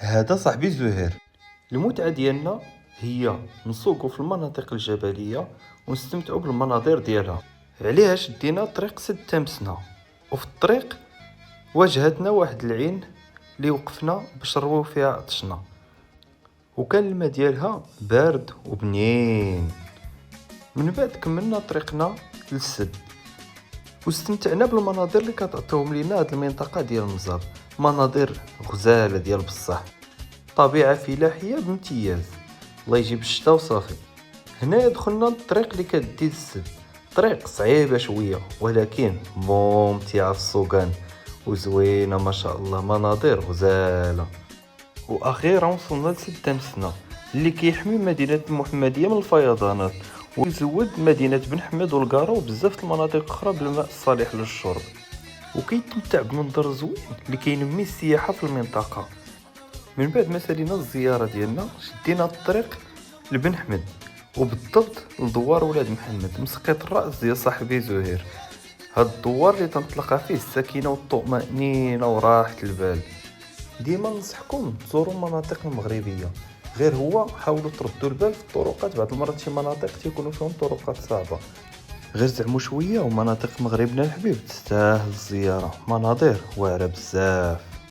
هذا صاحبي زهير. المتعة ديالنا هي نسوقو في المناطق الجبلية ونستمتعوا بالمناظر ديالها. علاش دينا طريق سد تمسنا، وفي الطريق واجهتنا واحد العين اللي وقفنا باش نرويو فيها عطشنا، وكان الماء ديالها بارد وبنين. من بعد كملنا طريقنا للسد واستمتعنا بالمناظر اللي كتعطيهم لينا هاد المنطقة ديال مزاب. مناظر غزالة ديال بصح، طبيعة فلاحية بامتياز، الله يجيب الشتا وصافي. هنا دخلنا للطريق اللي كتدي للسد، طريق صعيبة شوية ولكن ممتعة في السوقان وزوينة ما شاء الله، مناظر غزالة. واخيرا وصلنا لسد تمسنا اللي كيحمي مدينة المحمدية من الفيضانات، ويزود مدينة بن حميد والقارة وبزاف المناطق اخرى بالماء الصالح للشرب، وكيتمتع بمنظر زوين اللي كينمي السياحة في المنطقة. من بعد ما سالينا الزيارة ديالنا شدينا الطريق لبن حمد، وبالضبط لدوار ولاد محمد، مسقط الرأس ديال صاحبي زهير. هاد الدوار اللي تنطلق فيه السكينة والطمأنينة وراحة البال. ديما ننصحكم تزوروا المناطق المغربية، غير هو حاولوا تردوا البال في الطرقات، بعض المرات شي مناطق تيكونوا فيهم طرقات صعبة. غير زعموا شوية ومناطق مغربنا الحبيب تستاهل الزيارة، مناظر واعرة بزاف.